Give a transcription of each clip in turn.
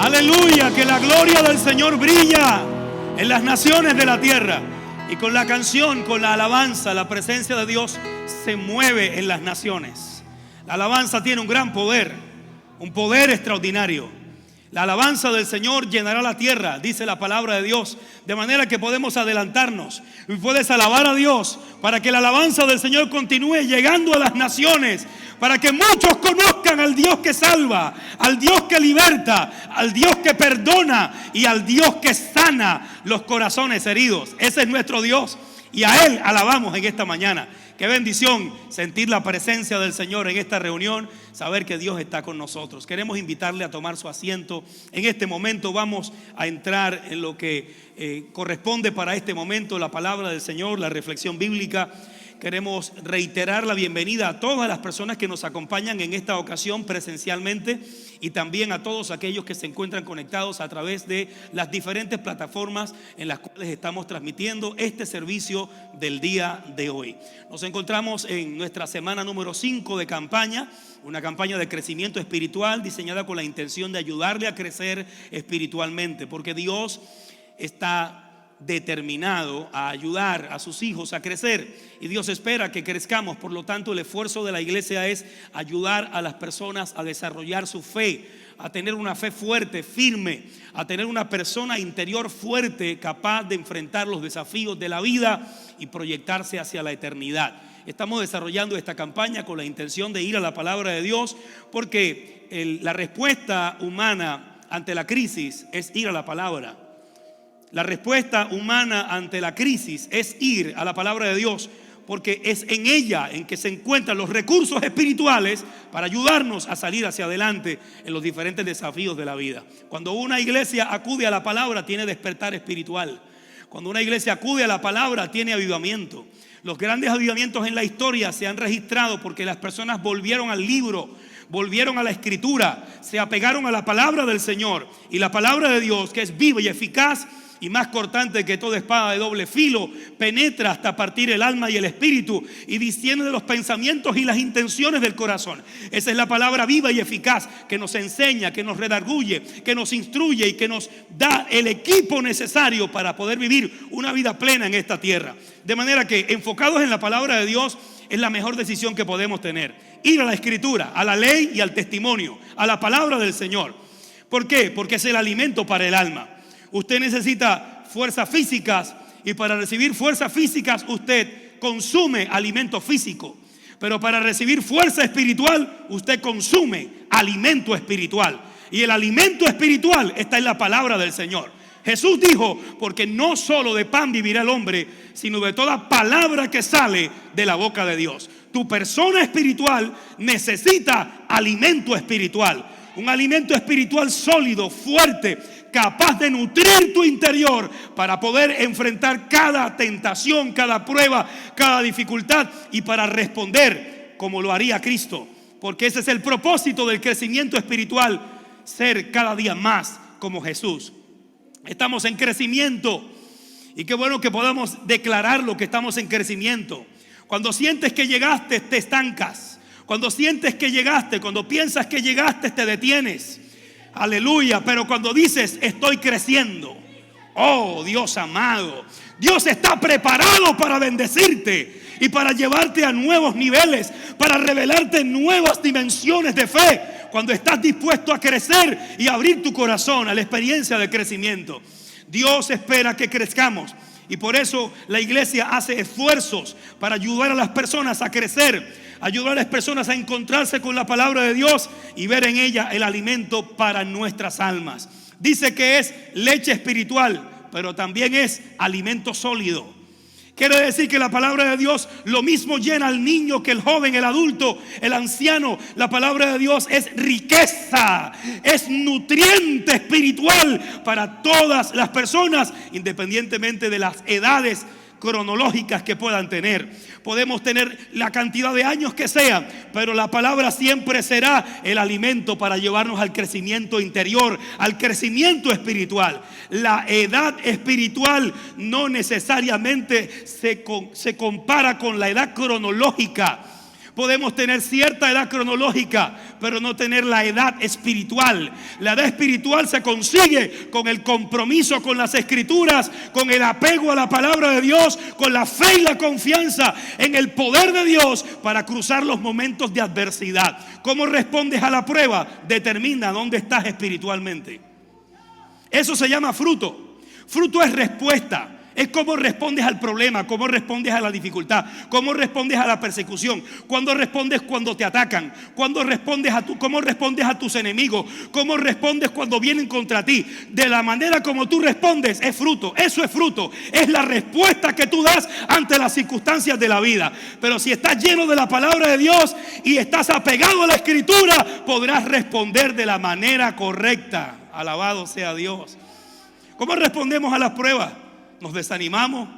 Aleluya, que la gloria del Señor brilla en las naciones de la tierra. Y con la canción, con la alabanza, la presencia de Dios se mueve en las naciones. La alabanza tiene un gran poder, un poder extraordinario. La alabanza del Señor llenará la tierra, dice la palabra de Dios. De manera que podemos adelantarnos y puedes alabar a Dios para que la alabanza del Señor continúe llegando a las naciones, para que muchos conozcan al Dios que salva, al Dios que liberta, al Dios que perdona y al Dios que sana los corazones heridos. Ese es nuestro Dios y a Él alabamos en esta mañana. Qué bendición sentir la presencia del Señor en esta reunión, saber que Dios está con nosotros. Queremos invitarle a tomar su asiento. En este momento vamos a entrar en lo que corresponde para este momento, la palabra del Señor, la reflexión bíblica. Queremos reiterar la bienvenida a todas las personas que nos acompañan en esta ocasión presencialmente y también a todos aquellos que se encuentran conectados a través de las diferentes plataformas en las cuales estamos transmitiendo este servicio del día de hoy. Nos encontramos en nuestra semana número 5 de campaña, una campaña de crecimiento espiritual diseñada con la intención de ayudarle a crecer espiritualmente, porque Dios está determinado a ayudar a sus hijos a crecer y Dios espera que crezcamos. Por lo tanto, el esfuerzo de la iglesia es ayudar a las personas a desarrollar su fe, a tener una fe fuerte, firme, a tener una persona interior fuerte, capaz de enfrentar los desafíos de la vida y proyectarse hacia la eternidad. Estamos desarrollando esta campaña con la intención de ir a la palabra de Dios, porque la respuesta humana ante la crisis es ir a la palabra. La respuesta humana ante la crisis es ir a la palabra de Dios, porque es en ella en que se encuentran los recursos espirituales para ayudarnos a salir hacia adelante en los diferentes desafíos de la vida. Cuando una iglesia acude a la palabra, tiene despertar espiritual. Cuando una iglesia acude a la palabra, tiene avivamiento. Los grandes avivamientos en la historia se han registrado porque las personas volvieron al libro, volvieron a la escritura, se apegaron a la palabra del Señor. Y la palabra de Dios, que es viva y eficaz y más cortante que toda espada de doble filo, penetra hasta partir el alma y el espíritu y discierne de los pensamientos y las intenciones del corazón. Esa es la palabra viva y eficaz que nos enseña, que nos redarguye, que nos instruye y que nos da el equipo necesario para poder vivir una vida plena en esta tierra. De manera que enfocados en la palabra de Dios es la mejor decisión que podemos tener. Ir a la escritura, a la ley y al testimonio, a la palabra del Señor. ¿Por qué? Porque es el alimento para el alma. Usted necesita fuerzas físicas y para recibir fuerzas físicas usted consume alimento físico. Pero para recibir fuerza espiritual usted consume alimento espiritual. Y el alimento espiritual está en la palabra del Señor. Jesús dijo, porque no solo de pan vivirá el hombre, sino de toda palabra que sale de la boca de Dios. Tu persona espiritual necesita alimento espiritual. Un alimento espiritual sólido, fuerte, capaz de nutrir tu interior para poder enfrentar cada tentación, cada prueba, cada dificultad y para responder como lo haría Cristo. Porque ese es el propósito del crecimiento espiritual, ser cada día más como Jesús. Estamos en crecimiento y qué bueno que podamos declararlo, que estamos en crecimiento. Cuando sientes que llegaste, te estancas. Cuando sientes que llegaste, cuando piensas que llegaste, te detienes. Aleluya, pero cuando dices estoy creciendo, oh Dios amado, Dios está preparado para bendecirte y para llevarte a nuevos niveles, para revelarte nuevas dimensiones de fe. Cuando estás dispuesto a crecer y abrir tu corazón a la experiencia de crecimiento, Dios espera que crezcamos. Y por eso la iglesia hace esfuerzos para ayudar a las personas a crecer, ayudar a las personas a encontrarse con la palabra de Dios y ver en ella el alimento para nuestras almas. Dice que es leche espiritual, pero también es alimento sólido. Quiere decir que la palabra de Dios lo mismo llena al niño que el joven, el adulto, el anciano. La palabra de Dios es riqueza, es nutriente espiritual para todas las personas, independientemente de las edades cronológicas que puedan tener. Podemos tener la cantidad de años que sean, pero la palabra siempre será el alimento para llevarnos al crecimiento interior, al crecimiento espiritual. La edad espiritual no necesariamente se compara con la edad cronológica, Podemos tener cierta edad cronológica, pero no tener la edad espiritual. La edad espiritual se consigue con el compromiso con las Escrituras, con el apego a la palabra de Dios, con la fe y la confianza en el poder de Dios para cruzar los momentos de adversidad. Cómo respondes a la prueba determina dónde estás espiritualmente. Eso se llama fruto. Fruto es respuesta. Es cómo respondes al problema, cómo respondes a la dificultad, cómo respondes a la persecución, cuándo respondes cuando te atacan, cómo respondes a tus enemigos, cómo respondes cuando vienen contra ti. De la manera como tú respondes es fruto. Eso es fruto. Es la respuesta que tú das ante las circunstancias de la vida. Pero si estás lleno de la palabra de Dios y estás apegado a la Escritura, podrás responder de la manera correcta. Alabado sea Dios. ¿Cómo respondemos a las pruebas? Nos desanimamos.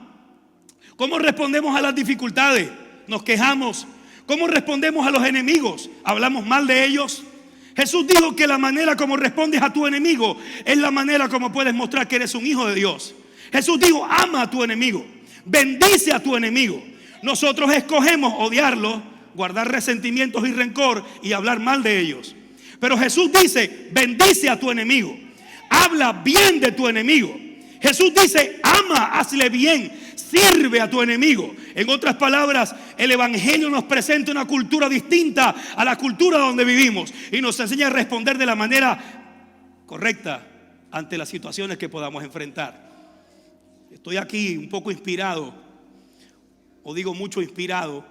¿Cómo respondemos a las dificultades? Nos quejamos. ¿Cómo respondemos a los enemigos? ¿Hablamos mal de ellos? Jesús dijo que la manera como respondes a tu enemigo es la manera como puedes mostrar que eres un hijo de Dios. Jesús dijo: ama a tu enemigo, bendice a tu enemigo. Nosotros escogemos odiarlos, guardar resentimientos y rencor y hablar mal de ellos. Pero Jesús dice: bendice a tu enemigo, habla bien de tu enemigo. Jesús dice: ama, hazle bien, sirve a tu enemigo. En otras palabras, el evangelio nos presenta una cultura distinta a la cultura donde vivimos y nos enseña a responder de la manera correcta ante las situaciones que podamos enfrentar. Estoy aquí un poco inspirado, o digo mucho inspirado,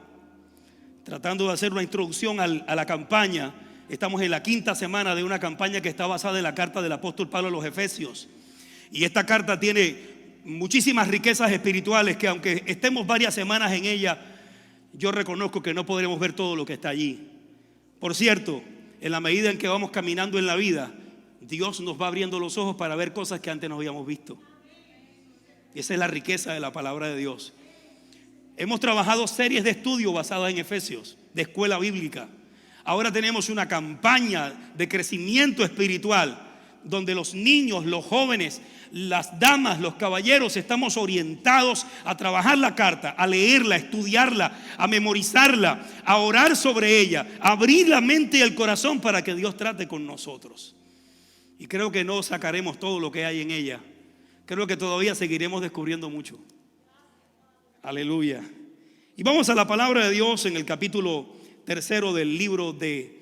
tratando de hacer una introducción a la campaña. Estamos en la 5ª semana de una campaña que está basada en la carta del apóstol Pablo a los Efesios. Y esta carta tiene muchísimas riquezas espirituales que, aunque estemos varias semanas en ella, yo reconozco que no podremos ver todo lo que está allí. Por cierto, en la medida en que vamos caminando en la vida, Dios nos va abriendo los ojos para ver cosas que antes no habíamos visto. Y esa es la riqueza de la palabra de Dios. Hemos trabajado series de estudio basadas en Efesios, de escuela bíblica. Ahora tenemos una campaña de crecimiento espiritual, donde los niños, los jóvenes, las damas, los caballeros estamos orientados a trabajar la carta, a leerla, a estudiarla, a memorizarla, a orar sobre ella, a abrir la mente y el corazón para que Dios trate con nosotros. Y creo que no sacaremos todo lo que hay en ella. Creo que todavía seguiremos descubriendo mucho. Aleluya. Y vamos a la palabra de Dios en el capítulo 3 del libro de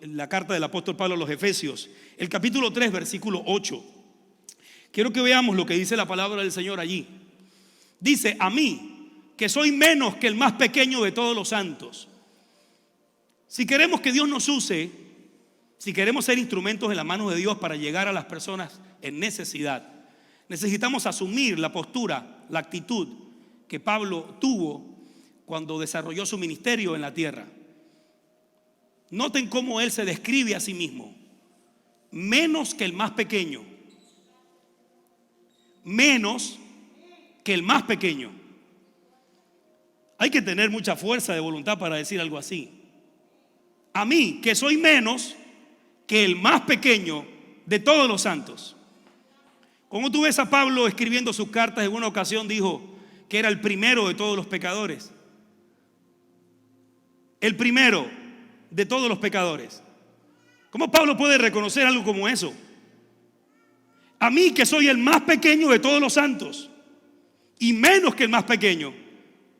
la carta del apóstol Pablo a los Efesios, el capítulo 3, versículo 8. Quiero que veamos lo que dice la palabra del Señor allí. Dice: a mí, que soy menos que el más pequeño de todos los santos. Si queremos que Dios nos use, si queremos ser instrumentos en las manos de Dios para llegar a las personas en necesidad, necesitamos asumir la postura, la actitud que Pablo tuvo cuando desarrolló su ministerio en la tierra. Noten cómo él se describe a sí mismo: menos que el más pequeño. Menos que el más pequeño. Hay que tener mucha fuerza de voluntad para decir algo así. A mí, que soy menos que el más pequeño de todos los santos. Como tú ves a Pablo escribiendo sus cartas, en una ocasión dijo que era el primero de todos los pecadores. El primero de todos los pecadores. ¿Cómo Pablo puede reconocer algo como eso? A mí, que soy el más pequeño de todos los santos y menos que el más pequeño,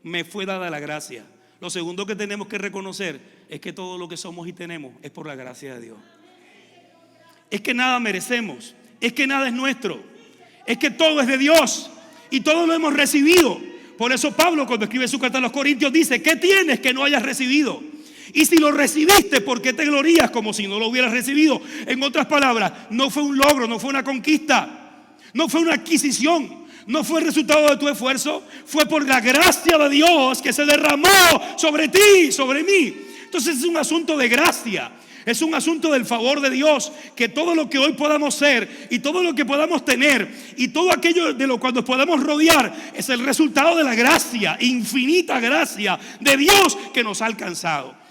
me fue dada la gracia. Lo segundo que tenemos que reconocer es que todo lo que somos y tenemos es por la gracia de Dios. Es que nada merecemos, es que nada es nuestro, es que todo es de Dios y todo lo hemos recibido. Por eso Pablo, cuando escribe su carta a los Corintios, dice: ¿qué tienes que no hayas recibido? Y si lo recibiste, ¿por qué te glorías como si no lo hubieras recibido? En otras palabras, no fue un logro, no fue una conquista, no fue una adquisición, no fue el resultado de tu esfuerzo, fue por la gracia de Dios que se derramó sobre ti, sobre mí. Entonces es un asunto de gracia, es un asunto del favor de Dios, que todo lo que hoy podamos ser y todo lo que podamos tener y todo aquello de lo cual nos podamos rodear es el resultado de la gracia, infinita gracia de Dios que nos ha alcanzado.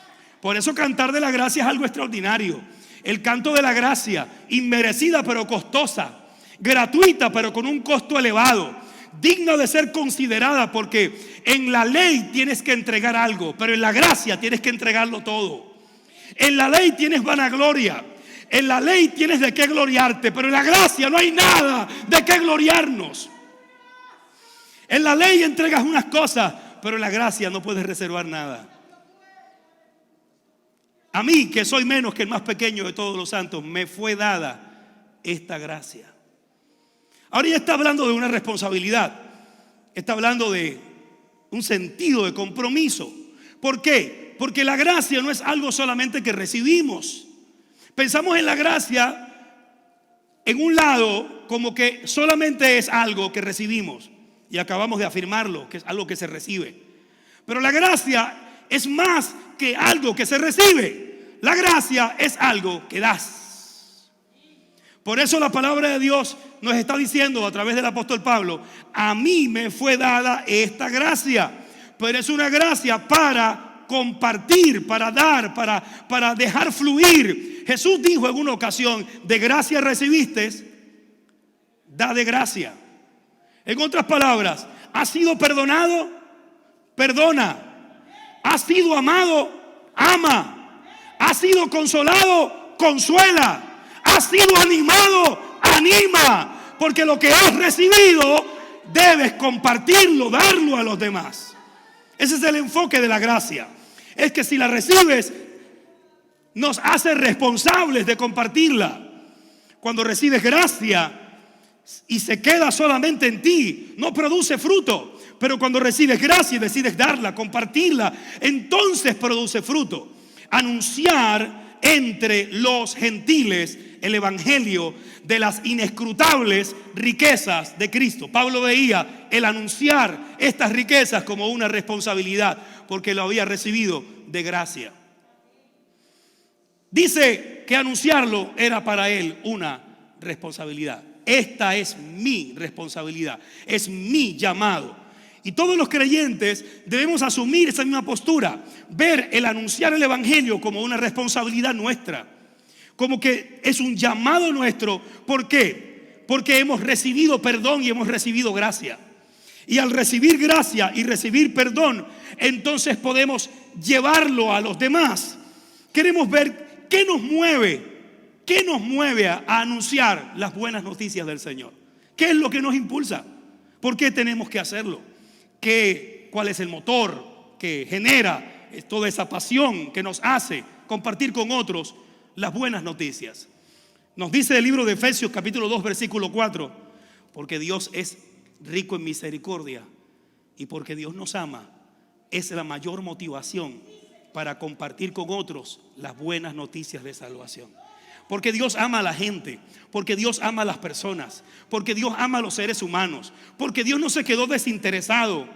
Por eso cantar de la gracia es algo extraordinario. El canto de la gracia, inmerecida pero costosa, gratuita pero con un costo elevado, digna de ser considerada, porque en la ley tienes que entregar algo, pero en la gracia tienes que entregarlo todo. En la ley tienes vanagloria, en la ley tienes de qué gloriarte, pero en la gracia no hay nada de qué gloriarnos. En la ley entregas unas cosas, pero en la gracia no puedes reservar nada. A mí, que soy menos que el más pequeño de todos los santos, me fue dada esta gracia. Ahora ya está hablando de una responsabilidad. Está hablando de un sentido de compromiso. ¿Por qué? Porque la gracia no es algo solamente que recibimos. Pensamos en la gracia en un lado como que solamente es algo que recibimos. Y acabamos de afirmarlo, que es algo que se recibe. Pero la gracia es más que algo que se recibe. La gracia es algo que das. Por eso la palabra de Dios nos está diciendo a través del apóstol Pablo: a mí me fue dada esta gracia. Pero es una gracia para compartir, para dar, para dejar fluir. Jesús dijo en una ocasión: de gracia recibiste, da de gracia. En otras palabras, ¿has sido perdonado? Perdona. ¿Has sido amado? Ama. ¿Has sido consolado? Consuela. ¿Has sido animado? Anima. Porque lo que has recibido debes compartirlo, darlo a los demás. Ese es el enfoque de la gracia. Es que si la recibes, nos hace responsables de compartirla. Cuando recibes gracia y se queda solamente en ti, no produce fruto. Pero cuando recibes gracia y decides darla, compartirla, entonces produce fruto. Anunciar entre los gentiles el evangelio de las inescrutables riquezas de Cristo. Pablo veía el anunciar estas riquezas como una responsabilidad, porque lo había recibido de gracia. Dice que anunciarlo era para él una responsabilidad. Esta es mi responsabilidad, es mi llamado. Y todos los creyentes debemos asumir esa misma postura, ver el anunciar el evangelio como una responsabilidad nuestra, como que es un llamado nuestro. ¿Por qué? Porque hemos recibido perdón y hemos recibido gracia. Y al recibir gracia y recibir perdón, entonces podemos llevarlo a los demás. Queremos ver qué nos mueve a anunciar las buenas noticias del Señor. ¿Qué es lo que nos impulsa? ¿Por qué tenemos que hacerlo? ¿Cuál es el motor que genera toda esa pasión que nos hace compartir con otros las buenas noticias? Nos dice el libro de Efesios capítulo 2 versículo 4: porque Dios es rico en misericordia y porque Dios nos ama, es la mayor motivación para compartir con otros las buenas noticias de salvación. Porque Dios ama a la gente, porque Dios ama a las personas, porque Dios ama a los seres humanos, porque Dios no se quedó desinteresado,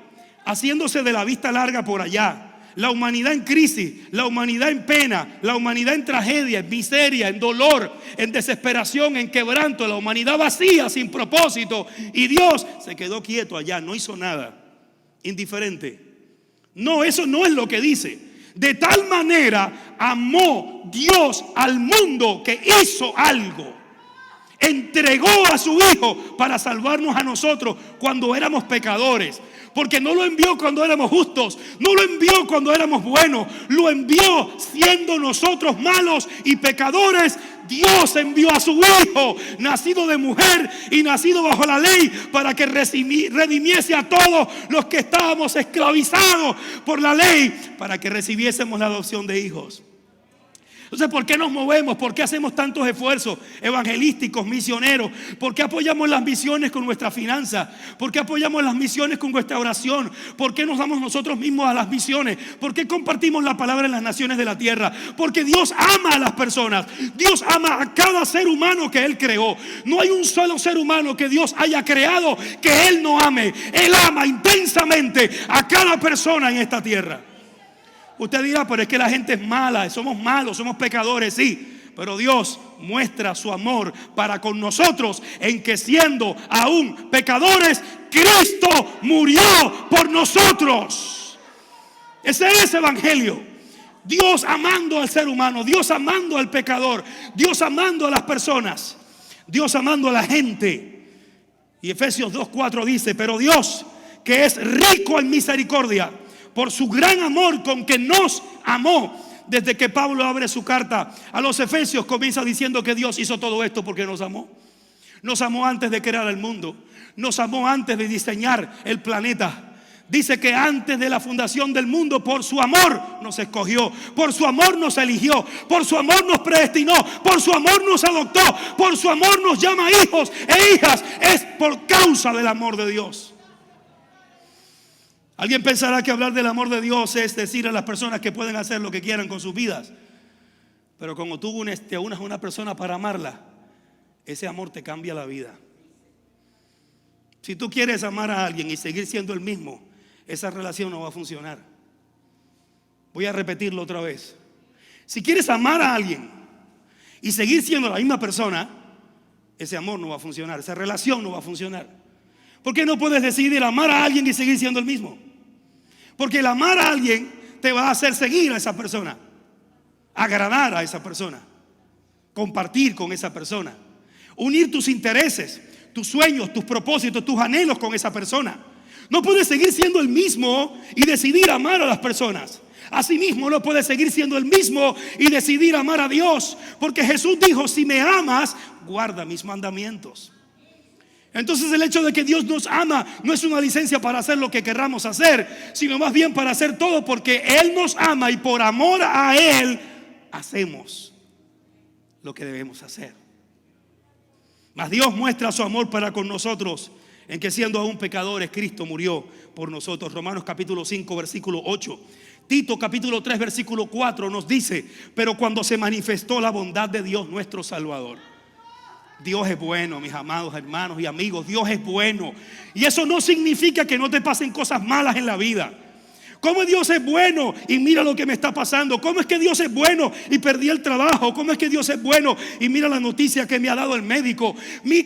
haciéndose de la vista larga por allá. La humanidad en crisis, la humanidad en pena, la humanidad en tragedia, en miseria, en dolor, en desesperación, en quebranto, la humanidad vacía, sin propósito. Y Dios se quedó quieto allá, no hizo nada, indiferente. No, eso no es lo que dice. De tal manera amó Dios al mundo que hizo algo. Entregó a su Hijo para salvarnos a nosotros cuando éramos pecadores. Porque no lo envió cuando éramos justos, no lo envió cuando éramos buenos, lo envió siendo nosotros malos y pecadores. Dios envió a su Hijo, nacido de mujer y nacido bajo la ley, para que redimiese a todos los que estábamos esclavizados por la ley, para que recibiésemos la adopción de hijos. Entonces, ¿por qué nos movemos? ¿Por qué hacemos tantos esfuerzos evangelísticos, misioneros? ¿Por qué apoyamos las misiones con nuestra finanza? ¿Por qué apoyamos las misiones con nuestra oración? ¿Por qué nos damos nosotros mismos a las misiones? ¿Por qué compartimos la palabra en las naciones de la tierra? Porque Dios ama a las personas. Dios ama a cada ser humano que Él creó. No hay un solo ser humano que Dios haya creado que Él no ame. Él ama intensamente a cada persona en esta tierra. Usted dirá, pero es que la gente es mala, somos malos, somos pecadores, sí. Pero Dios muestra su amor para con nosotros en que, siendo aún pecadores, Cristo murió por nosotros. Ese es el evangelio. Dios amando al ser humano, Dios amando al pecador, Dios amando a las personas, Dios amando a la gente. Y Efesios 2:4 dice: pero Dios, que es rico en misericordia, por su gran amor con que nos amó. Desde que Pablo abre su carta a los Efesios, comienza diciendo que Dios hizo todo esto porque nos amó. Nos amó antes de crear el mundo. Nos amó antes de diseñar el planeta. Dice que antes de la fundación del mundo, por su amor nos escogió, por su amor nos eligió, por su amor nos predestinó, por su amor nos adoptó, por su amor nos llama hijos e hijas. Es por causa del amor de Dios. Alguien pensará que hablar del amor de Dios es decir a las personas que pueden hacer lo que quieran con sus vidas. Pero como tú unes a una persona para amarla, ese amor te cambia la vida. Si tú quieres amar a alguien y seguir siendo el mismo, esa relación no va a funcionar. Voy a repetirlo otra vez. Si quieres amar a alguien y seguir siendo la misma persona, ese amor no va a funcionar, esa relación no va a funcionar. ¿Por qué no puedes decidir amar a alguien y seguir siendo el mismo? Porque el amar a alguien te va a hacer seguir a esa persona, agradar a esa persona, compartir con esa persona, unir tus intereses, tus sueños, tus propósitos, tus anhelos con esa persona. No puedes seguir siendo el mismo y decidir amar a las personas. Asimismo no puedes seguir siendo el mismo y decidir amar a Dios, porque Jesús dijo: si me amas, guarda mis mandamientos. Entonces el hecho de que Dios nos ama no es una licencia para hacer lo que querramos hacer, sino más bien para hacer todo porque Él nos ama y por amor a Él hacemos lo que debemos hacer. Mas Dios muestra su amor para con nosotros en que siendo aún pecadores, Cristo murió por nosotros. Romanos capítulo 5 versículo 8. Tito capítulo 3 versículo 4 nos dice: pero cuando se manifestó la bondad de Dios nuestro Salvador. Dios es bueno, mis amados hermanos y amigos. Dios es bueno. Y eso no significa que no te pasen cosas malas en la vida. ¿Cómo Dios es bueno y mira lo que me está pasando? ¿Cómo es que Dios es bueno y perdí el trabajo? ¿Cómo es que Dios es bueno y mira la noticia que me ha dado el médico?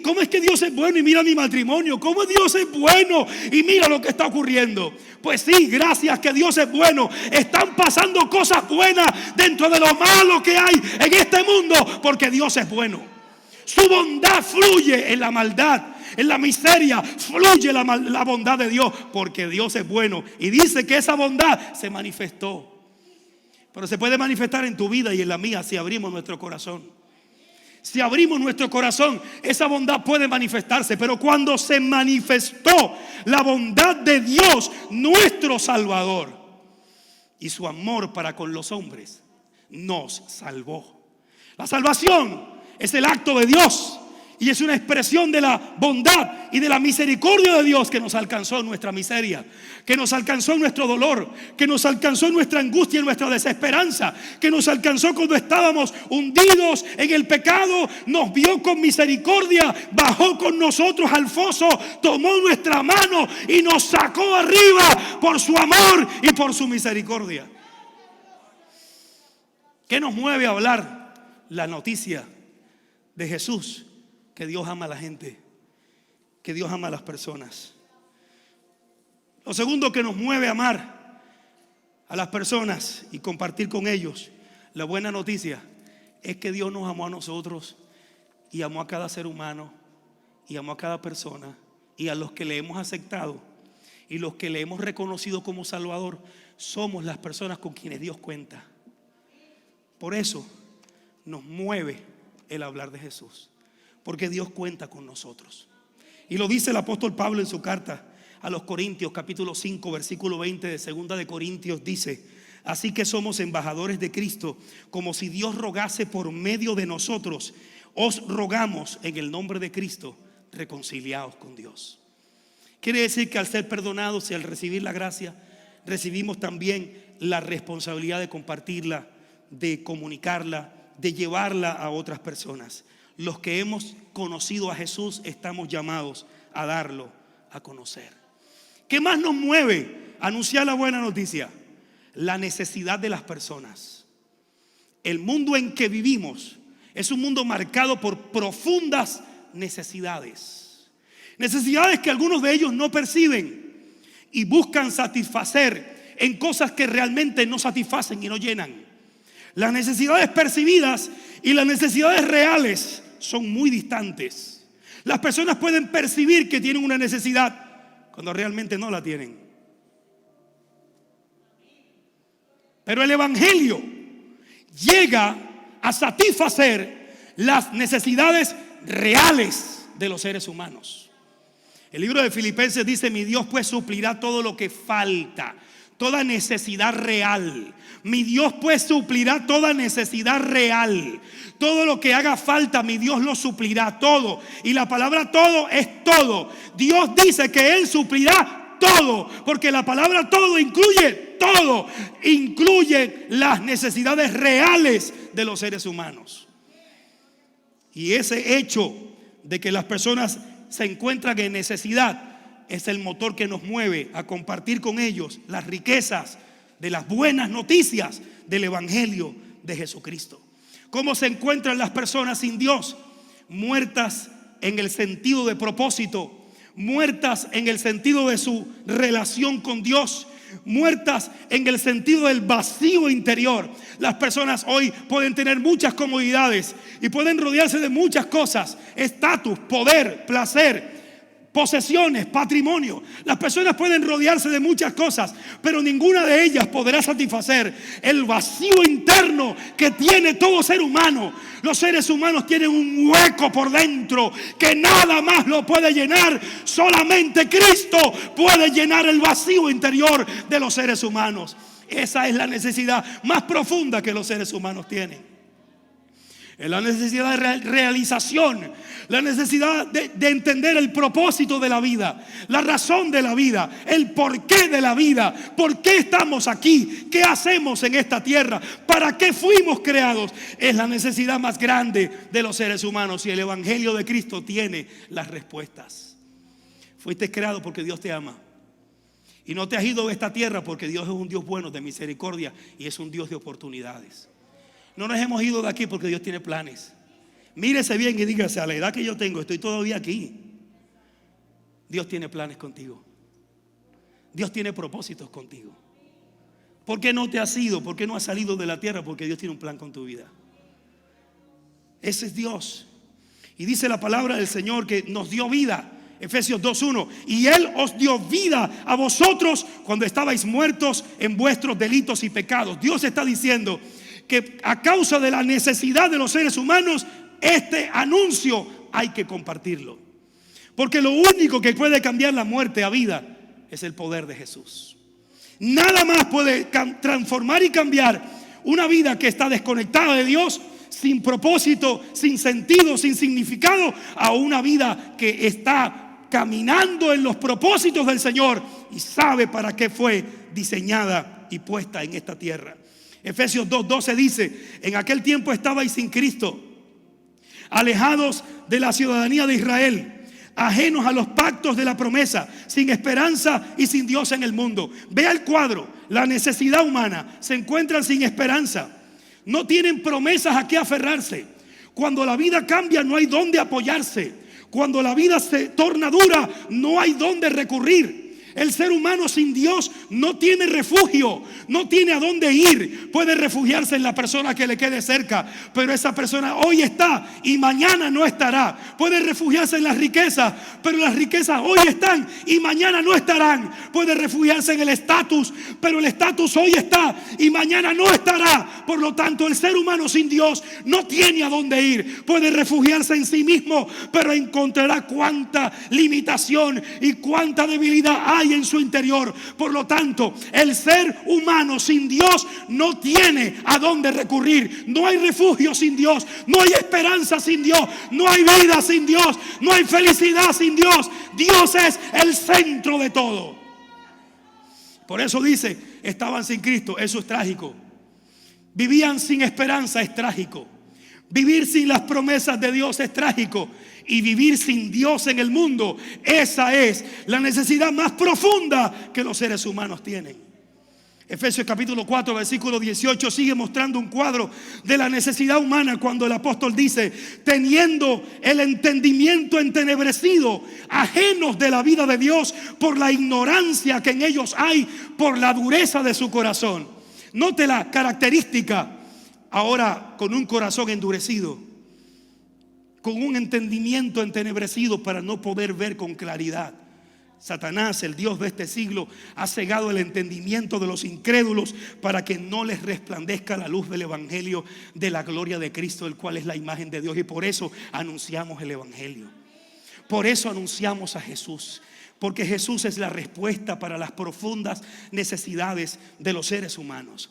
¿Cómo es que Dios es bueno y mira mi matrimonio? ¿Cómo Dios es bueno y mira lo que está ocurriendo? Pues sí, gracias que Dios es bueno. Están pasando cosas buenas dentro de lo malo que hay en este mundo, porque Dios es bueno. Su bondad fluye en la maldad, en la miseria, fluye la bondad de Dios, porque Dios es bueno. Y dice que esa bondad se manifestó. Pero se puede manifestar en tu vida y en la mía si abrimos nuestro corazón. Si abrimos nuestro corazón, esa bondad puede manifestarse. Pero cuando se manifestó la bondad de Dios, nuestro Salvador, y su amor para con los hombres, nos salvó. La salvación es el acto de Dios y es una expresión de la bondad y de la misericordia de Dios que nos alcanzó en nuestra miseria, que nos alcanzó en nuestro dolor, que nos alcanzó en nuestra angustia y en nuestra desesperanza, que nos alcanzó cuando estábamos hundidos en el pecado, nos vio con misericordia, bajó con nosotros al foso, tomó nuestra mano y nos sacó arriba por su amor y por su misericordia. ¿Qué nos mueve a hablar la noticia de Jesús? Que Dios ama a la gente, que Dios ama a las personas. Lo segundo que nos mueve a amar a las personas y compartir con ellos la buena noticia es que Dios nos amó a nosotros y amó a cada ser humano y amó a cada persona, y a los que le hemos aceptado y los que le hemos reconocido como Salvador somos las personas con quienes Dios cuenta. Por eso nos mueve el hablar de Jesús, porque Dios cuenta con nosotros. Y lo dice el apóstol Pablo en su carta a los Corintios capítulo 5 versículo 20 de segunda de Corintios. Dice: así que somos embajadores de Cristo, como si Dios rogase por medio de nosotros. Os rogamos en el nombre de Cristo, reconciliaos con Dios. Quiere decir que al ser perdonados y al recibir la gracia, recibimos también la responsabilidad de compartirla, de comunicarla, de llevarla a otras personas. Los que hemos conocido a Jesús estamos llamados a darlo a conocer. ¿Qué más nos mueve a anunciar la buena noticia? La necesidad de las personas. El mundo en que vivimos es un mundo marcado por profundas necesidades. Necesidades que algunos de ellos no perciben y buscan satisfacer en cosas que realmente no satisfacen y no llenan. Las necesidades percibidas y las necesidades reales son muy distantes. Las personas pueden percibir que tienen una necesidad cuando realmente no la tienen. Pero el evangelio llega a satisfacer las necesidades reales de los seres humanos. El libro de Filipenses dice: mi Dios pues suplirá todo lo que falta, toda necesidad real. Mi Dios pues suplirá toda necesidad real. Todo lo que haga falta, mi Dios lo suplirá todo. Y la palabra todo es todo. Dios dice que Él suplirá todo, porque la palabra todo incluye todo. Incluye las necesidades reales de los seres humanos. Y ese hecho de que las personas se encuentran en necesidad es el motor que nos mueve a compartir con ellos las riquezas de las buenas noticias del evangelio de Jesucristo. ¿Cómo se encuentran las personas sin Dios? Muertas en el sentido de propósito, muertas en el sentido de su relación con Dios, muertas en el sentido del vacío interior. Las personas hoy pueden tener muchas comodidades y pueden rodearse de muchas cosas: estatus, poder, placer, posesiones, patrimonio. Las personas pueden rodearse de muchas cosas, pero ninguna de ellas podrá satisfacer el vacío interno que tiene todo ser humano. Los seres humanos tienen un hueco por dentro que nada más lo puede llenar. Solamente Cristo puede llenar el vacío interior de los seres humanos. Esa es la necesidad más profunda que los seres humanos tienen. Es la necesidad de realización, la necesidad de entender el propósito de la vida, la razón de la vida, el porqué de la vida, por qué estamos aquí, qué hacemos en esta tierra, para qué fuimos creados. Es la necesidad más grande de los seres humanos, y el evangelio de Cristo tiene las respuestas. Fuiste creado porque Dios te ama, y no te has ido de esta tierra porque Dios es un Dios bueno, de misericordia, y es un Dios de oportunidades. No nos hemos ido de aquí porque Dios tiene planes. Mírese bien y dígase: a la edad que yo tengo, estoy todavía aquí. Dios tiene planes contigo. Dios tiene propósitos contigo. ¿Por qué no te has ido? ¿Por qué no has salido de la tierra? Porque Dios tiene un plan con tu vida. Ese es Dios. Y dice la palabra del Señor que nos dio vida. Efesios 2:1: y Él os dio vida a vosotros cuando estabais muertos en vuestros delitos y pecados. Dios está diciendo que a causa de la necesidad de los seres humanos, este anuncio hay que compartirlo. Porque lo único que puede cambiar la muerte a vida es el poder de Jesús. Nada más puede transformar y cambiar una vida que está desconectada de Dios, sin propósito, sin sentido, sin significado, a una vida que está caminando en los propósitos del Señor y sabe para qué fue diseñada y puesta en esta tierra. Efesios 2:12 dice: en aquel tiempo estabais sin Cristo, alejados de la ciudadanía de Israel, ajenos a los pactos de la promesa, sin esperanza y sin Dios en el mundo. Vea el cuadro: la necesidad humana. Se encuentran sin esperanza, no tienen promesas a qué aferrarse. Cuando la vida cambia, no hay dónde apoyarse. Cuando la vida se torna dura, no hay dónde recurrir. El ser humano sin Dios no tiene refugio, no tiene a dónde ir. Puede refugiarse en la persona que le quede cerca, pero esa persona hoy está y mañana no estará. Puede refugiarse en las riquezas, pero las riquezas hoy están y mañana no estarán. Puede refugiarse en el estatus, pero el estatus hoy está y mañana no estará. Por lo tanto, el ser humano sin Dios no tiene a dónde ir. Puede refugiarse en sí mismo, pero encontrará cuánta limitación y cuánta debilidad hay en su interior. Por lo tanto, el ser humano sin Dios no tiene a dónde recurrir. No hay refugio sin Dios, no hay esperanza sin Dios, no hay vida sin Dios, no hay felicidad sin Dios. Dios es el centro de todo. Por eso dice: estaban sin Cristo. Eso es trágico. Vivían sin esperanza, es trágico. Vivir sin las promesas de Dios es trágico. Y vivir sin Dios en el mundo, esa es la necesidad más profunda que los seres humanos tienen. Efesios capítulo 4 versículo 18 sigue mostrando un cuadro de la necesidad humana, cuando el apóstol dice: teniendo el entendimiento entenebrecido, ajenos de la vida de Dios por la ignorancia que en ellos hay, por la dureza de su corazón. Note la característica ahora con un corazón endurecido. con un entendimiento entenebrecido para no poder ver con claridad. Satanás, el Dios de este siglo, ha cegado el entendimiento de los incrédulos para que no les resplandezca la luz del evangelio de la gloria de Cristo, el cual es la imagen de Dios. Y por eso anunciamos el evangelio. Por eso anunciamos a Jesús. Porque Jesús es la respuesta para las profundas necesidades de los seres humanos.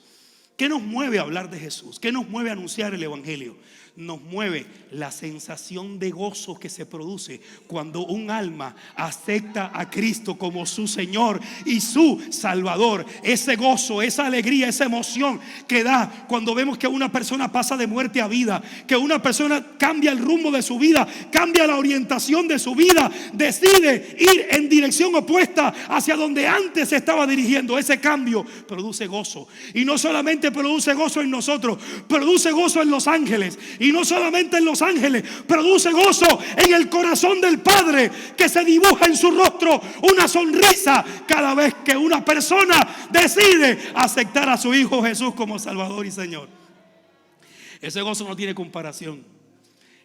¿Qué nos mueve a hablar de Jesús? ¿Qué nos mueve a anunciar el evangelio? Nos mueve la sensación de gozo que se produce cuando un alma acepta a Cristo como su Señor y su Salvador. Ese gozo, esa alegría, esa emoción que da cuando vemos que una persona pasa de muerte a vida, que una persona cambia el rumbo de su vida, cambia la orientación de su vida, decide ir en dirección opuesta hacia donde antes se estaba dirigiendo. Ese cambio produce gozo, y no solamente produce gozo en nosotros, produce gozo en los ángeles. Y no solamente en los ángeles, produce gozo en el corazón del Padre, que se dibuja en su rostro una sonrisa cada vez que una persona decide aceptar a su Hijo Jesús como Salvador y Señor. Ese gozo no tiene comparación.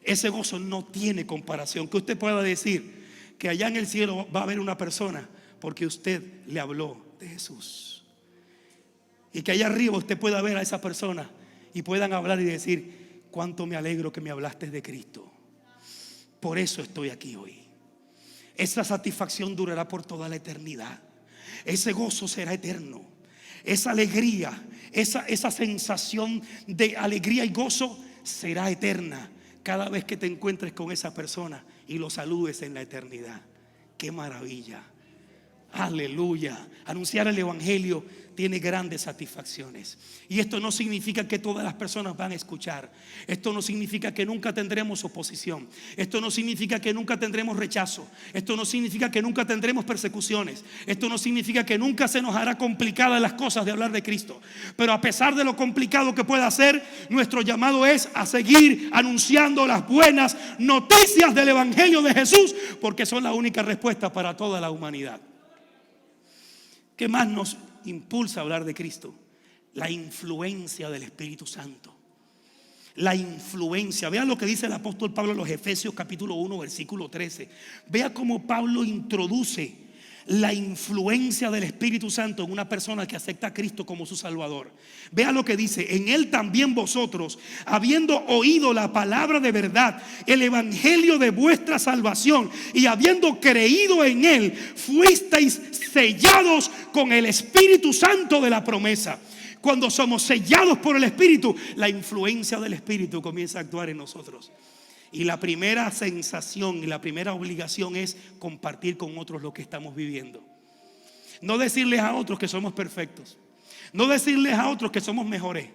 Ese gozo no tiene comparación. Que usted pueda decir que allá en el cielo va a haber una persona porque usted le habló de Jesús, y que allá arriba usted pueda ver a esa persona y puedan hablar y decir: cuánto me alegro que me hablaste de Cristo. Por eso estoy aquí hoy. Esa satisfacción durará por toda la eternidad. Ese gozo será eterno. Esa alegría, esa sensación de alegría y gozo será eterna cada vez que te encuentres con esa persona y lo saludes en la eternidad. ¡Qué maravilla! Aleluya. Anunciar el evangelio tiene grandes satisfacciones. Y esto no significa que todas las personas van a escuchar. Esto no significa que nunca tendremos oposición. Esto no significa que nunca tendremos rechazo. Esto no significa que nunca tendremos persecuciones. Esto no significa que nunca se nos hará complicadas las cosas de hablar de Cristo. Pero a pesar de lo complicado que pueda ser, nuestro llamado es a seguir anunciando las buenas noticias del evangelio de Jesús, porque son la única respuesta para toda la humanidad. ¿Qué más nos impulsa a hablar de Cristo? La influencia del Espíritu Santo. La influencia. Vean lo que dice el apóstol Pablo en los Efesios capítulo 1 versículo 13. Vea cómo Pablo introduce la influencia del Espíritu Santo en una persona que acepta a Cristo como su Salvador. Vea lo que dice: en Él también vosotros, habiendo oído la palabra de verdad, el evangelio de vuestra salvación, y habiendo creído en Él, fuisteis sellados con el Espíritu Santo de la promesa. Cuando somos sellados por el Espíritu, la influencia del Espíritu comienza a actuar en nosotros. Y la primera sensación y la primera obligación es compartir con otros lo que estamos viviendo. No decirles a otros que somos perfectos. No decirles a otros que somos mejores.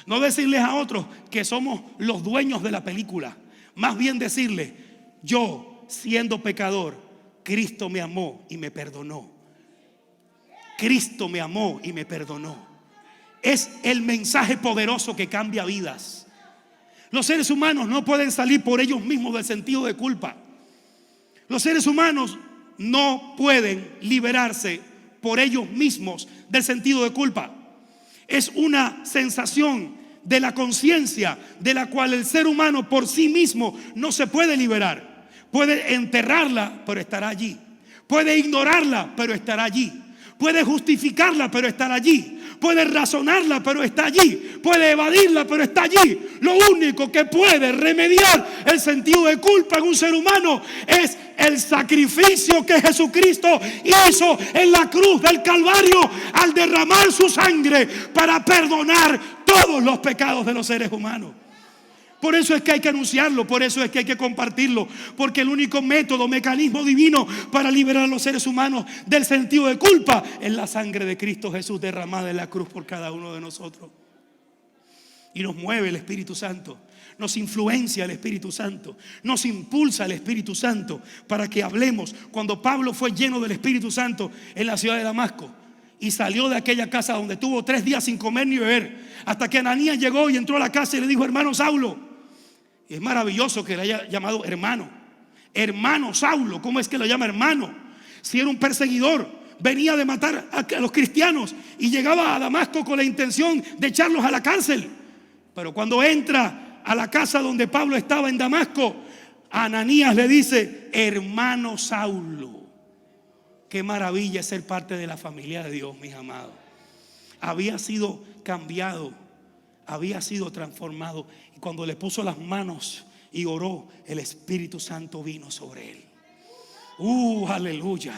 No decirles a otros que somos los dueños de la película. Más bien decirles: yo, siendo pecador, Cristo me amó y me perdonó. Cristo me amó y me perdonó. Es el mensaje poderoso que cambia vidas. Los seres humanos no pueden salir por ellos mismos del sentido de culpa. Los seres humanos no pueden liberarse por ellos mismos del sentido de culpa. Es una sensación de la conciencia de la cual el ser humano por sí mismo no se puede liberar. Puede enterrarla, pero estará allí. Puede ignorarla, pero estará allí. Puede justificarla, pero estará allí. Puede razonarla, pero está allí. Puede evadirla, pero está allí. Lo único que puede remediar el sentido de culpa en un ser humano es el sacrificio que Jesucristo hizo en la cruz del Calvario al derramar su sangre para perdonar todos los pecados de los seres humanos. Por eso es que hay que anunciarlo, por eso es que hay que compartirlo, porque el único método, mecanismo divino para liberar a los seres humanos del sentido de culpa es la sangre de Cristo Jesús derramada en la cruz por cada uno de nosotros. Y nos mueve el Espíritu Santo, nos influencia el Espíritu Santo, nos impulsa el Espíritu Santo para que hablemos. Cuando Pablo fue lleno del Espíritu Santo en la ciudad de Damasco y salió de aquella casa donde tuvo 3 días sin comer ni beber, hasta que Ananías llegó y entró a la casa y le dijo: hermano Saulo. Y es maravilloso que le haya llamado hermano. Hermano Saulo, ¿cómo es que lo llama hermano? Si era un perseguidor, venía de matar a los cristianos y llegaba a Damasco con la intención de echarlos a la cárcel. Pero cuando entra a la casa donde Pablo estaba en Damasco, Ananías le dice: hermano Saulo. Qué maravilla es ser parte de la familia de Dios, mis amados. Había sido cambiado, había sido transformado. Y cuando le puso las manos y oró, el Espíritu Santo vino sobre él. Aleluya.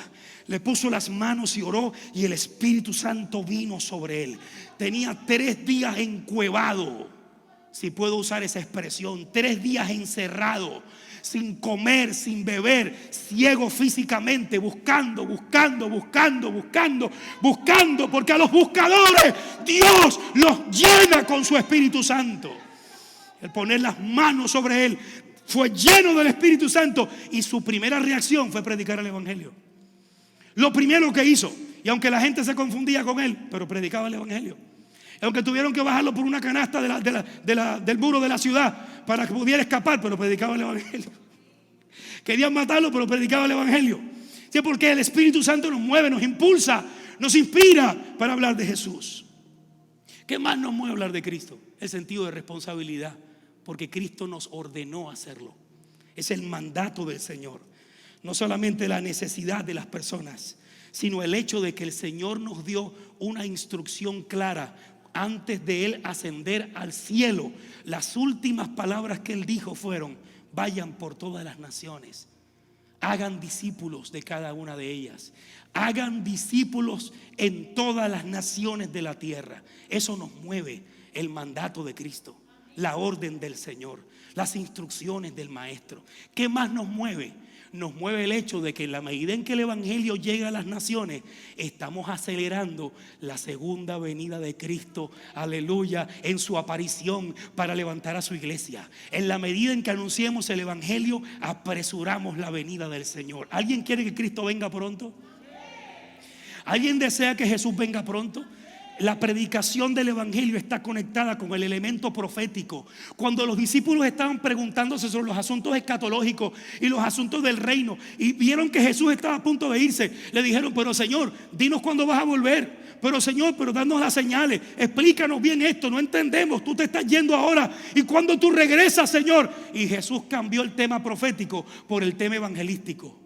Le puso las manos y oró, y el Espíritu Santo vino sobre él. Tenía 3 días encuevado, si puedo usar esa expresión, 3 días encerrado, sin comer, sin beber, ciego físicamente, buscando, porque a los buscadores Dios los llena con su Espíritu Santo. El poner las manos sobre él, fue lleno del Espíritu Santo, y su primera reacción fue predicar el Evangelio. Lo primero que hizo, y aunque la gente se confundía con él, pero predicaba el Evangelio. Aunque tuvieron que bajarlo por una canasta del muro de la ciudad para que pudiera escapar, pero predicaba el Evangelio. Querían matarlo, pero predicaba el Evangelio. ¿Sí? Porque el Espíritu Santo nos mueve, nos impulsa, nos inspira para hablar de Jesús. ¿Qué más nos mueve a hablar de Cristo? El sentido de responsabilidad, porque Cristo nos ordenó hacerlo. Es el mandato del Señor. No solamente la necesidad de las personas, sino el hecho de que el Señor nos dio una instrucción clara. Antes de Él ascender al cielo, las últimas palabras que Él dijo fueron: vayan por todas las naciones, hagan discípulos de cada una de ellas, hagan discípulos en todas las naciones de la tierra. Eso nos mueve, el mandato de Cristo, la orden del Señor, las instrucciones del Maestro. ¿Qué más nos mueve? Nos mueve el hecho de que en la medida en que el Evangelio llega a las naciones, estamos acelerando la segunda venida de Cristo, aleluya, en su aparición para levantar a su iglesia. En la medida en que anunciemos el Evangelio, apresuramos la venida del Señor. ¿Alguien quiere que Cristo venga pronto? ¿Alguien desea que Jesús venga pronto? La predicación del Evangelio está conectada con el elemento profético. Cuando los discípulos estaban preguntándose sobre los asuntos escatológicos y los asuntos del reino, y vieron que Jesús estaba a punto de irse, le dijeron: pero Señor, dinos cuándo vas a volver. Pero Señor, pero danos las señales, explícanos bien esto, no entendemos, tú te estás yendo ahora, ¿y cuándo tú regresas, Señor? Y Jesús cambió el tema profético por el tema evangelístico.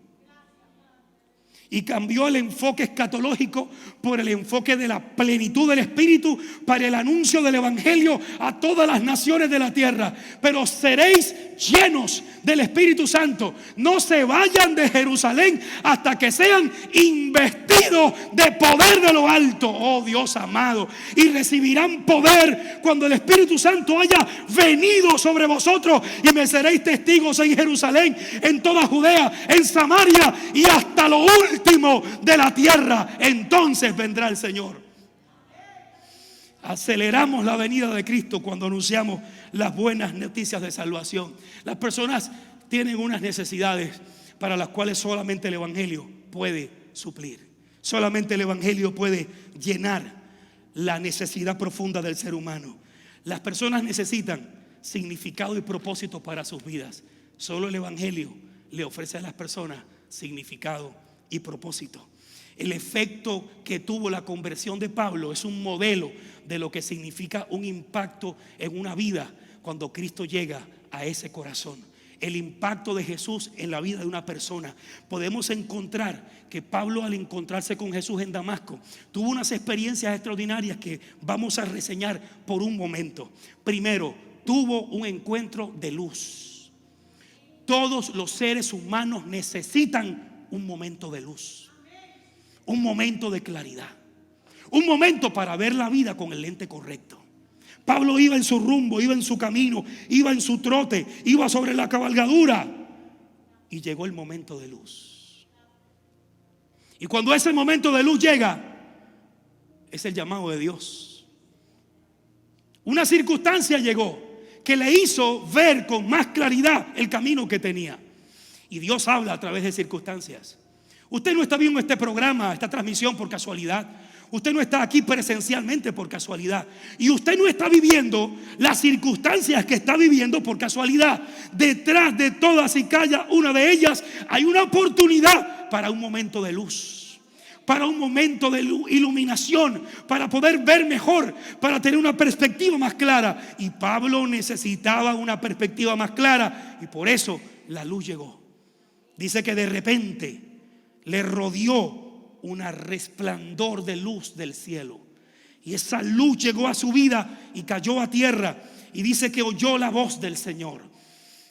Y cambió el enfoque escatológico por el enfoque de la plenitud del Espíritu para el anuncio del Evangelio a todas las naciones de la tierra. Pero seréis llenos del Espíritu Santo. No se vayan de Jerusalén hasta que sean investidos de poder de lo alto. Oh Dios amado. Y recibirán poder cuando el Espíritu Santo haya venido sobre vosotros. Y me seréis testigos en Jerusalén, en toda Judea, en Samaria y hasta lo último de la tierra. Entonces vendrá el Señor. Aceleramos la venida de Cristo cuando anunciamos las buenas noticias de salvación. Las personas tienen unas necesidades para las cuales solamente el Evangelio puede suplir. Solamente el Evangelio puede llenar la necesidad profunda del ser humano. Las personas necesitan significado y propósito para sus vidas. Solo el Evangelio le ofrece a las personas significado y propósito. El efecto que tuvo la conversión de Pablo es un modelo de lo que significa un impacto en una vida cuando Cristo llega a ese corazón. El impacto de Jesús en la vida de una persona. Podemos encontrar que Pablo, al encontrarse con Jesús en Damasco, tuvo unas experiencias extraordinarias que vamos a reseñar por un momento. Primero, tuvo un encuentro de luz. Todos los seres humanos necesitan un momento de luz, un momento de claridad, un momento para ver la vida con el lente correcto. Pablo iba en su rumbo, iba en su camino, iba en su trote, iba sobre la cabalgadura, y llegó el momento de luz. Y cuando ese momento de luz llega, es el llamado de Dios. Una circunstancia llegó que le hizo ver con más claridad el camino que tenía. Y Dios habla a través de circunstancias. Usted no está viendo este programa, esta transmisión por casualidad. Usted no está aquí presencialmente por casualidad. Y usted no está viviendo las circunstancias que está viviendo por casualidad. Detrás de todas y cada una de ellas hay una oportunidad para un momento de luz, para un momento de iluminación, para poder ver mejor, para tener una perspectiva más clara. Y Pablo necesitaba una perspectiva más clara, y por eso la luz llegó. Dice que de repente le rodeó un resplandor de luz del cielo. Y esa luz llegó a su vida y cayó a tierra. Y dice que oyó la voz del Señor.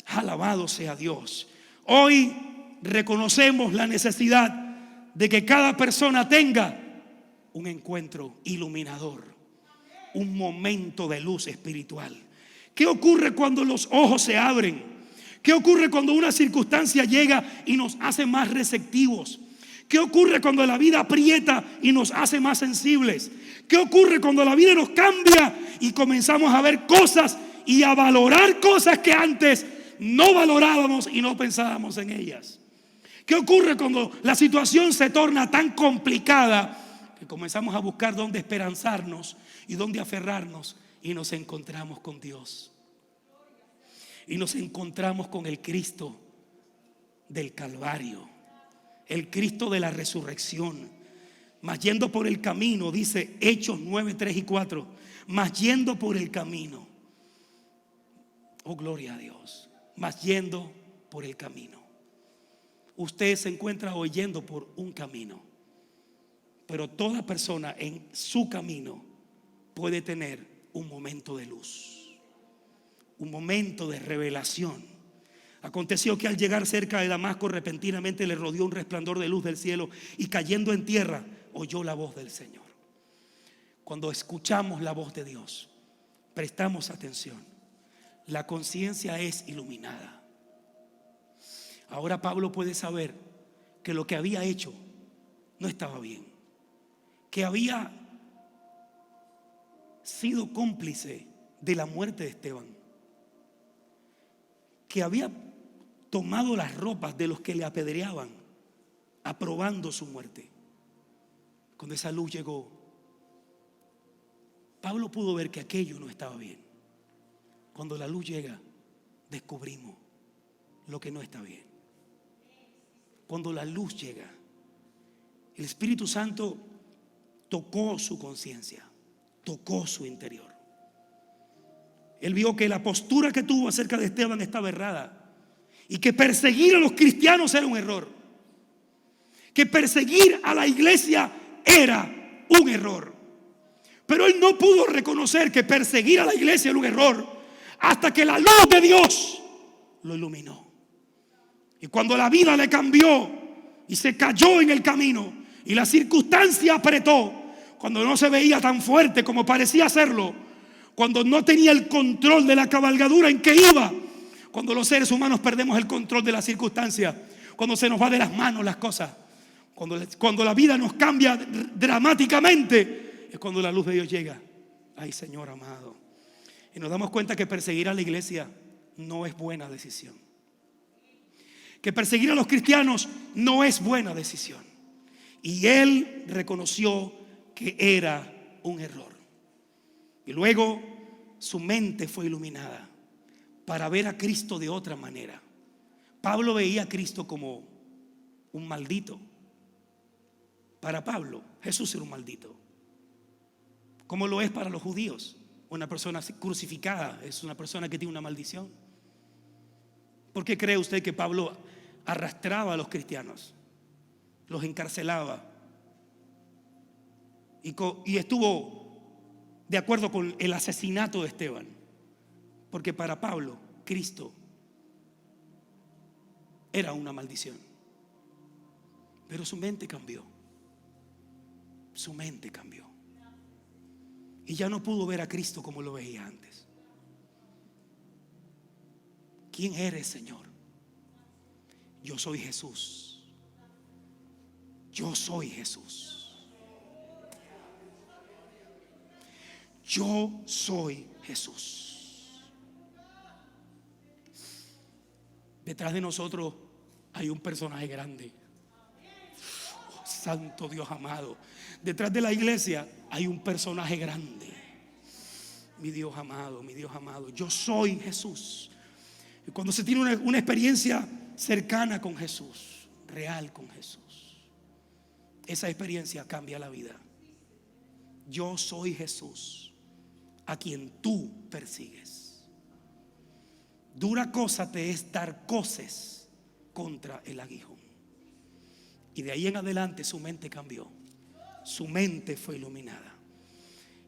Alabado sea Dios. Hoy reconocemos la necesidad de que cada persona tenga un encuentro iluminador, un momento de luz espiritual. ¿Qué ocurre cuando los ojos se abren? ¿Qué ocurre cuando una circunstancia llega y nos hace más receptivos? ¿Qué ocurre cuando la vida aprieta y nos hace más sensibles? ¿Qué ocurre cuando la vida nos cambia y comenzamos a ver cosas y a valorar cosas que antes no valorábamos y no pensábamos en ellas? ¿Qué ocurre cuando la situación se torna tan complicada que comenzamos a buscar dónde esperanzarnos y dónde aferrarnos y nos encontramos con Dios? Y nos encontramos con el Cristo del Calvario, el Cristo de la resurrección. Mas yendo por el camino, dice Hechos 9, 3 y 4, mas yendo por el camino, oh gloria a Dios, mas yendo por el camino. Usted se encuentra hoy yendo por un camino, pero toda persona en su camino puede tener un momento de luz, un momento de revelación. Aconteció que al llegar cerca de Damasco, repentinamente le rodeó un resplandor de luz del cielo, y cayendo en tierra oyó la voz del Señor. Cuando escuchamos la voz de Dios, prestamos atención, la conciencia es iluminada. Ahora Pablo puede saber que lo que había hecho no estaba bien, que había sido cómplice de la muerte de Esteban, que había tomado las ropas de los que le apedreaban, aprobando su muerte. Cuando esa luz llegó, Pablo pudo ver que aquello no estaba bien. Cuando la luz llega, descubrimos lo que no está bien. Cuando la luz llega, el Espíritu Santo tocó su conciencia, tocó su interior. Él vio que la postura que tuvo acerca de Esteban estaba errada, y que perseguir a los cristianos era un error, que perseguir a la iglesia era un error. Pero él no pudo reconocer que perseguir a la iglesia era un error hasta que la luz de Dios lo iluminó. Y cuando la vida le cambió y se cayó en el camino y la circunstancia apretó, cuando no se veía tan fuerte como parecía serlo, cuando no tenía el control de la cabalgadura en que iba, cuando los seres humanos perdemos el control de la circunstancia, cuando se nos va de las manos las cosas, cuando la vida nos cambia dramáticamente, es cuando la luz de Dios llega. Ay, Señor amado. Y nos damos cuenta que perseguir a la iglesia no es buena decisión, que perseguir a los cristianos no es buena decisión. Y él reconoció que era un error. Y luego su mente fue iluminada para ver a Cristo de otra manera. Pablo veía a Cristo como un maldito. Para Pablo, Jesús era un maldito, como lo es para los judíos. Una persona crucificada es una persona que tiene una maldición. ¿Por qué cree usted que Pablo arrastraba a los cristianos, los encarcelaba y estuvo de acuerdo con el asesinato de Esteban? Porque para Pablo, Cristo era una maldición. Pero su mente cambió. Su mente cambió. Y ya no pudo ver a Cristo como lo veía antes. ¿Quién eres, Señor? Yo soy Jesús. Yo soy Jesús. Yo soy Jesús. Detrás de nosotros hay un personaje grande. Oh, Santo Dios amado. Detrás de la iglesia hay un personaje grande. Mi Dios amado, mi Dios amado. Yo soy Jesús. Y cuando se tiene una experiencia cercana con Jesús, real con Jesús, esa experiencia cambia la vida. Yo soy Jesús, a quien tú persigues. Dura cosa te es dar coces contra el aguijón. Y de ahí en adelante su mente cambió. Su mente fue iluminada.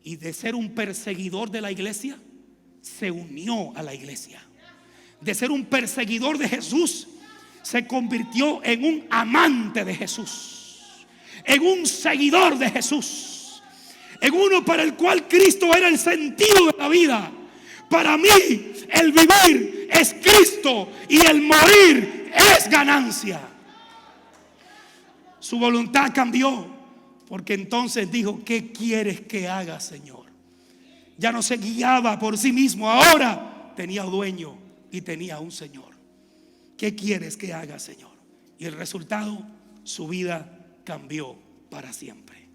Y de ser un perseguidor de la iglesia, se unió a la iglesia. De ser un perseguidor de Jesús, se convirtió en un amante de Jesús, en un seguidor de Jesús, en uno para el cual Cristo era el sentido de la vida. Para mí el vivir es Cristo y el morir es ganancia. Su voluntad cambió, porque entonces dijo: ¿qué quieres que haga, Señor? Ya no se guiaba por sí mismo, ahora tenía dueño y tenía un Señor. ¿Qué quieres que haga, Señor? Y el resultado, su vida cambió para siempre.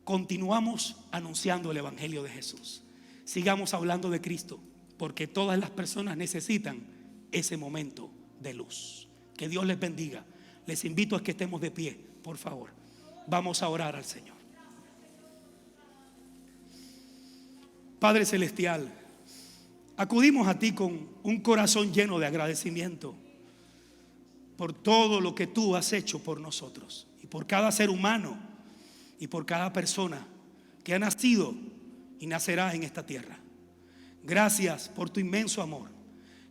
Continuamos anunciando el Evangelio de Jesús. Sigamos hablando de Cristo, porque todas las personas necesitan ese momento de luz. Que Dios les bendiga. Les invito a que estemos de pie, por favor. Vamos a orar al Señor. Padre celestial, acudimos a ti con un corazón lleno de agradecimiento por todo lo que tú has hecho por nosotros y por cada ser humano y por cada persona que ha nacido y nacerá en esta tierra. Gracias por tu inmenso amor,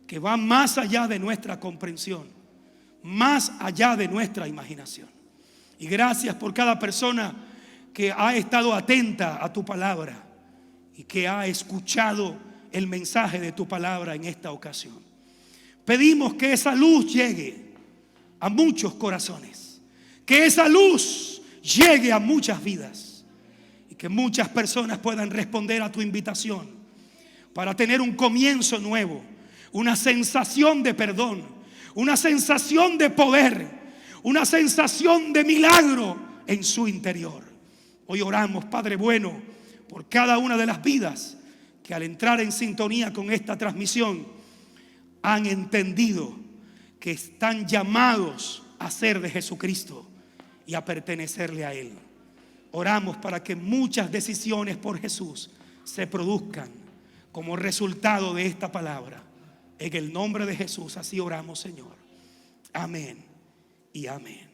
que va más allá de nuestra comprensión, más allá de nuestra imaginación. Y gracias por cada persona que ha estado atenta a tu palabra y que ha escuchado el mensaje de tu palabra en esta ocasión. Pedimos que esa luz llegue a muchos corazones, que esa luz llegue a muchas vidas y que muchas personas puedan responder a tu invitación para tener un comienzo nuevo, una sensación de perdón, una sensación de poder, una sensación de milagro en su interior. Hoy oramos, Padre bueno, por cada una de las vidas que al entrar en sintonía con esta transmisión han entendido que están llamados a ser de Jesucristo y a pertenecerle a Él. Oramos para que muchas decisiones por Jesús se produzcan como resultado de esta palabra. En el nombre de Jesús así oramos, Señor. Amén y amén.